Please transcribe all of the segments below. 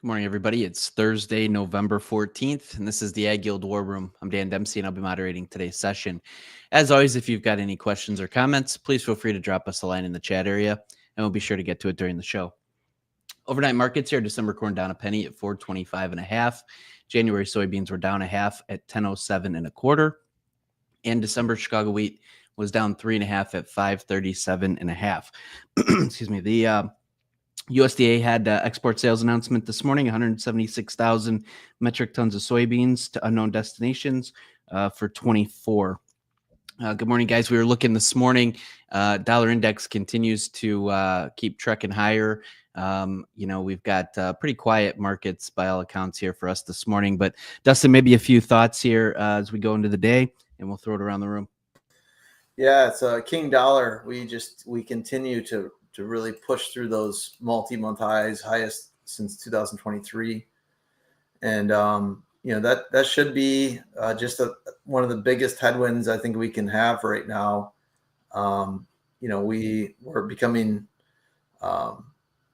Good morning, everybody. It's Thursday, November 14th, and this is the AgYield War Room. I'm Dan Dempsey, and I'll be moderating today's session. As always, if you've got any questions or comments, please feel free to drop us a line in the chat area, and we'll be sure to get to it during the show. Overnight markets here, December corn down a penny at 425.5. January soybeans were down a half at 1007.25. And December Chicago wheat was down 3.5 at 537.5. Excuse me. The USDA had export sales announcement this morning, 176,000 metric tons of soybeans to unknown destinations for 24. Good morning, guys. We were looking this morning. Dollar index continues to keep trekking higher. We've got pretty quiet markets by all accounts here for us this morning. But Dustin, maybe a few thoughts here as we go into the day, and we'll throw it around the room. Yeah, it's a king dollar. We continue to really push through those multi-month highest since 2023. And, that should be just one of the biggest headwinds I think we can have right now. We're becoming,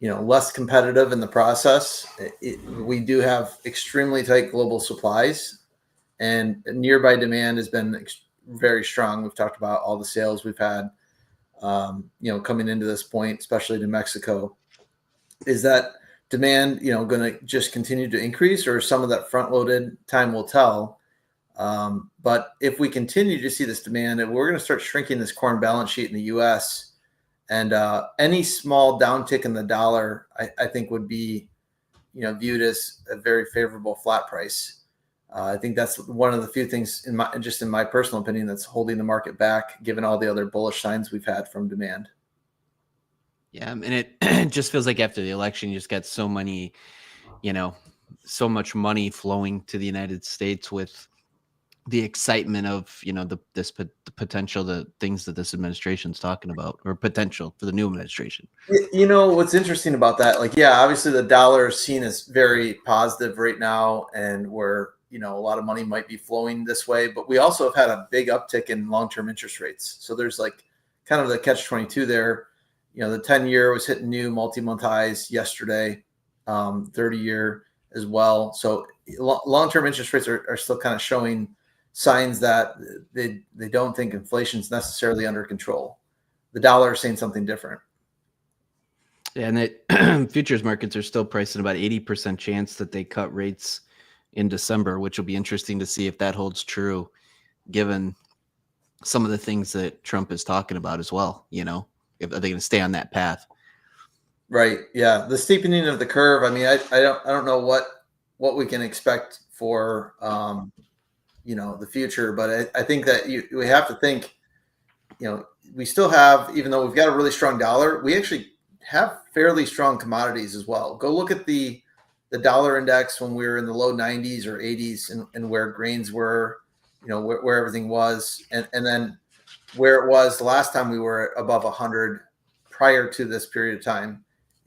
less competitive in the process. We do have extremely tight global supplies, and nearby demand has been very strong. We've talked about all the sales we've had, coming into this point, especially to Mexico. Is that demand, going to just continue to increase, or some of that front-loaded? Time will tell. But if we continue to see this demand, we're going to start shrinking this corn balance sheet in the U.S. And any small downtick in the dollar, I think, would be, viewed as a very favorable flat price. I think that's one of the few things, in my personal opinion, that's holding the market back, given all the other bullish signs we've had from demand. Yeah, and it just feels like after the election, you just got so many, so much money flowing to the United States with the excitement of, the potential, the things that this administration's talking about, or potential for the new administration. What's interesting about that, obviously the dollar is seen as very positive right now, and we're, a lot of money might be flowing this way, but we also have had a big uptick in long-term interest rates. So there's kind of the catch-22 there. The 10-year was hitting new multi-month highs yesterday, 30-year as well. So long-term interest rates are still kind of showing signs that they don't think inflation is necessarily under control. The dollar is saying something different. Yeah, and the futures markets are still pricing about 80% chance that they cut rates in December, which will be interesting to see if that holds true, given some of the things that Trump is talking about as well. If are they going to stay on that path? Right. Yeah. The steepening of the curve. I mean, I don't know what we can expect for, the future, but I think that we have to think, we still have, even though we've got a really strong dollar, we actually have fairly strong commodities as well. Go look at the dollar index when we were in the low 90s or 80s, and where grains were, where everything was, and then where it was the last time we were above 100 prior to this period of time.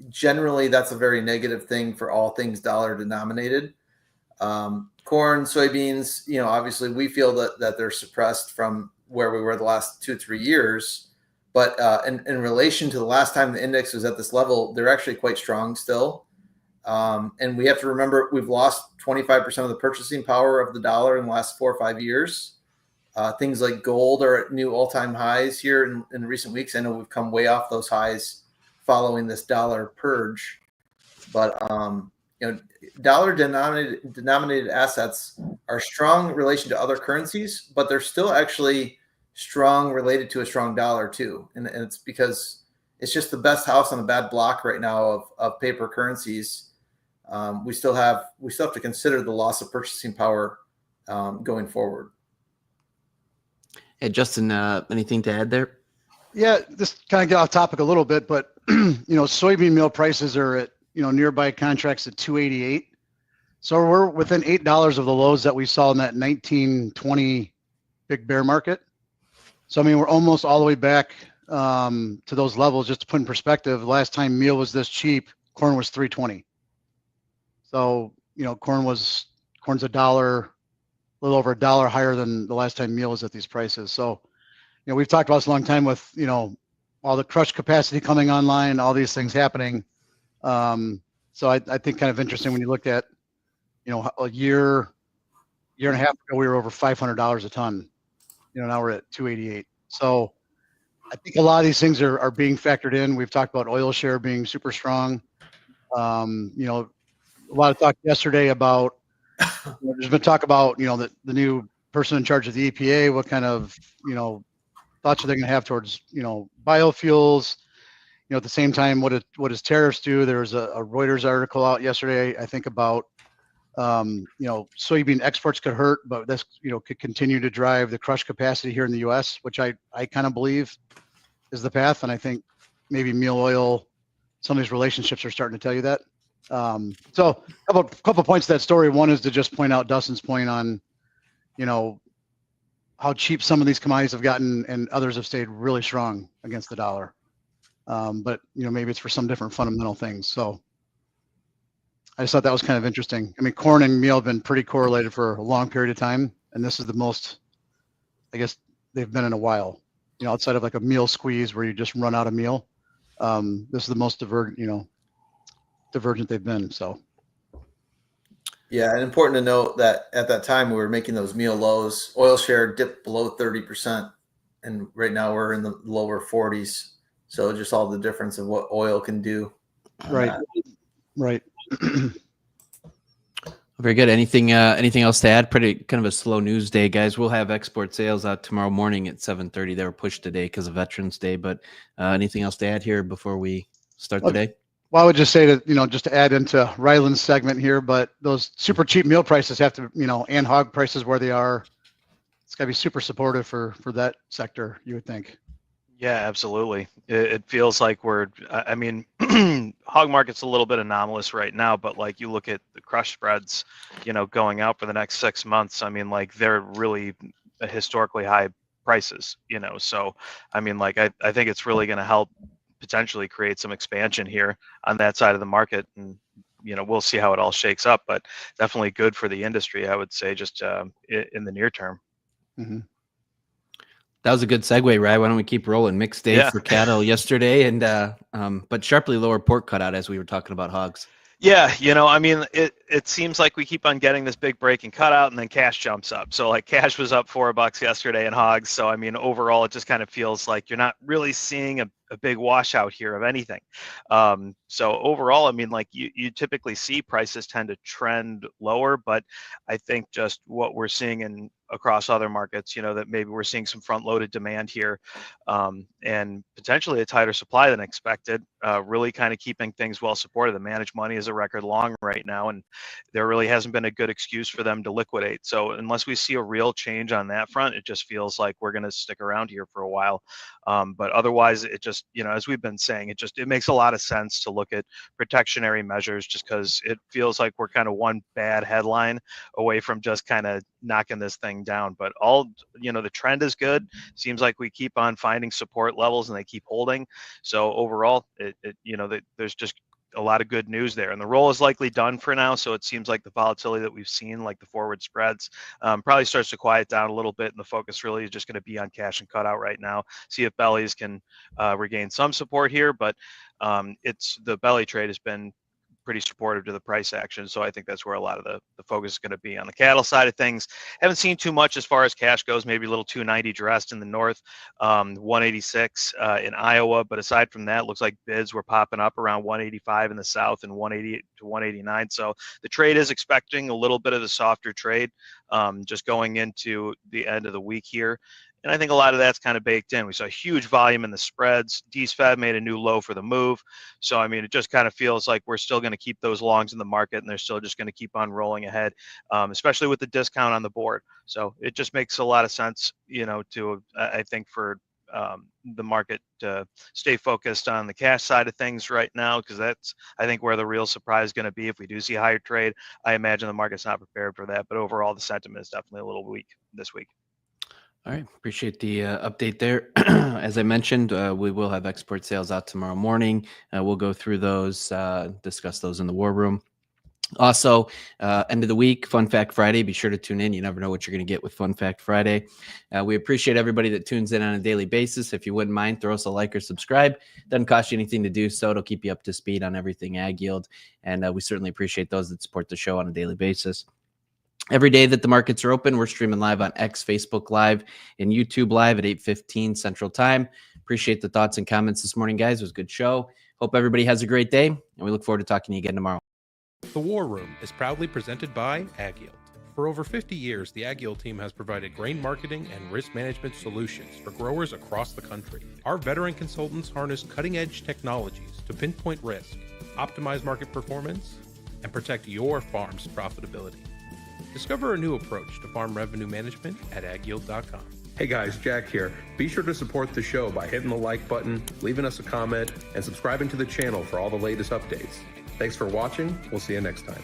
Generally, that's a very negative thing for all things dollar denominated. Corn, soybeans, obviously we feel that they're suppressed from where we were the last 2-3 years. But in relation to the last time the index was at this level, they're actually quite strong still. And we have to remember, we've lost 25% of the purchasing power of the dollar in the last 4 or 5 years. Things like gold are at new all-time highs here in recent weeks. I know we've come way off those highs following this dollar purge. But, dollar denominated assets are strong in relation to other currencies, but they're still actually strong related to a strong dollar too. And it's because it's just the best house on a bad block right now of paper currencies. We still have to consider the loss of purchasing power going forward. Hey, Justin, anything to add there? Yeah, just kind of get off topic a little bit, but soybean meal prices are at nearby contracts at $2.88. So we're within $8 of the lows that we saw in that 1920 big bear market. So I mean, we're almost all the way back to those levels. Just to put in perspective, last time meal was this cheap, corn was $3.20. So corn's a dollar, a little over $1 higher than the last time meal was at these prices. So we've talked about this a long time with all the crush capacity coming online, all these things happening. So I think kind of interesting when you look at, a year and a half ago, we were over $500 a ton. Now we're at 288. So I think a lot of these things are being factored in. We've talked about oil share being super strong. A lot of talk yesterday about, there's been talk about, the new person in charge of the EPA, what kind of, thoughts are they going to have towards, biofuels. At the same time, what does tariffs do? There was a Reuters article out yesterday, I think, about, soybean exports could hurt, but this, could continue to drive the crush capacity here in the U.S., which I kind of believe is the path. And I think maybe meal oil, some of these relationships are starting to tell you that. So a couple points to that story. One is to just point out Dustin's point on, how cheap some of these commodities have gotten, and others have stayed really strong against the dollar. But maybe it's for some different fundamental things. So I just thought that was kind of interesting. I mean, corn and meal have been pretty correlated for a long period of time, and this is the most, I guess, they've been in a while. Outside of like a meal squeeze where you just run out of meal, this is the most divergent they've been. So. Yeah, and important to note that at that time we were making those meal lows. Oil share dipped below 30%, and right now we're in the lower 40s. So just all the difference of what oil can do. Right. Right. Very good. Anything else to add? Pretty kind of a slow news day, guys. We'll have export sales out tomorrow morning at 7:30. They were pushed today because of Veterans Day. But anything else to add here before we start today? Well, I would just say that, just to add into Ryland's segment here, but those super cheap meal prices have to, and hog prices where they are, it's got to be super supportive for that sector, you would think. Yeah, absolutely. It feels like I mean, hog market's a little bit anomalous right now, but like you look at the crush spreads, going out for the next 6 months, I mean, like they're really historically high prices, so I mean, like I think it's really going to help potentially create some expansion here on that side of the market, and we'll see how it all shakes up, but definitely good for the industry, I would say, just in the near term. Mm-hmm. That was a good segue, right? Why don't we keep rolling? Mixed day for cattle yesterday, and but sharply lower pork cutout as we were talking about hogs. Yeah, I mean, it seems like we keep on getting this big break and cutout, and then cash jumps up. So like cash was up $4 yesterday in hogs. So I mean, overall, it just kind of feels like you're not really seeing a big washout here of anything. So overall, I mean, like you typically see prices tend to trend lower, but I think just what we're seeing across other markets, that maybe we're seeing some front-loaded demand here, and potentially a tighter supply than expected, really kind of keeping things well supported. The managed money is a record long right now, and there really hasn't been a good excuse for them to liquidate. So unless we see a real change on that front, it just feels like we're going to stick around here for a while. But otherwise, it just, as we've been saying, it makes a lot of sense to look at protectionary measures, just because it feels like we're kind of one bad headline away from just kind of knocking this thing down. But the trend is good. Seems like we keep on finding support levels and they keep holding. So overall, there's just a lot of good news there, and the roll is likely done for now. So it seems like the volatility that we've seen, like the forward spreads, probably starts to quiet down a little bit, and the focus really is just going to be on cash and cutout right now. See if bellies can regain some support here, but the belly trade has been pretty supportive to the price action. So I think that's where a lot of the focus is going to be. On the cattle side of things, haven't seen too much as far as cash goes, maybe a little 290 dressed in the north, 186 in Iowa. But aside from that, looks like bids were popping up around 185 in the south and 188 to 189. So the trade is expecting a little bit of the softer trade, just going into the end of the week here. And I think a lot of that's kind of baked in. We saw huge volume in the spreads. DSFAB made a new low for the move. So, I mean, it just kind of feels like we're still going to keep those longs in the market, and they're still just going to keep on rolling ahead, especially with the discount on the board. So it just makes a lot of sense, I think, for the market to stay focused on the cash side of things right now, because that's, I think, where the real surprise is going to be. If we do see higher trade, I imagine the market's not prepared for that. But overall, the sentiment is definitely a little weak this week. All right. Appreciate the update there. As I mentioned, we will have export sales out tomorrow morning. We'll go through those, discuss those in the war room. Also, end of the week, Fun Fact Friday. Be sure to tune in. You never know what you're going to get with Fun Fact Friday. We appreciate everybody that tunes in on a daily basis. If you wouldn't mind, throw us a like or subscribe. Doesn't cost you anything to do so. It'll keep you up to speed on everything AgYield. And we certainly appreciate those that support the show on a daily basis. Every day that the markets are open, we're streaming live on X, Facebook Live, and YouTube Live at 8:15 Central Time. Appreciate the thoughts and comments this morning, guys. It was a good show. Hope everybody has a great day, and we look forward to talking to you again tomorrow. The War Room is proudly presented by AgYield. For over 50 years, the AgYield team has provided grain marketing and risk management solutions for growers across the country. Our veteran consultants harness cutting-edge technologies to pinpoint risk, optimize market performance, and protect your farm's profitability. Discover a new approach to farm revenue management at agyield.com. Hey guys, Jack here. Be sure to support the show by hitting the like button, leaving us a comment, and subscribing to the channel for all the latest updates. Thanks for watching. We'll see you next time.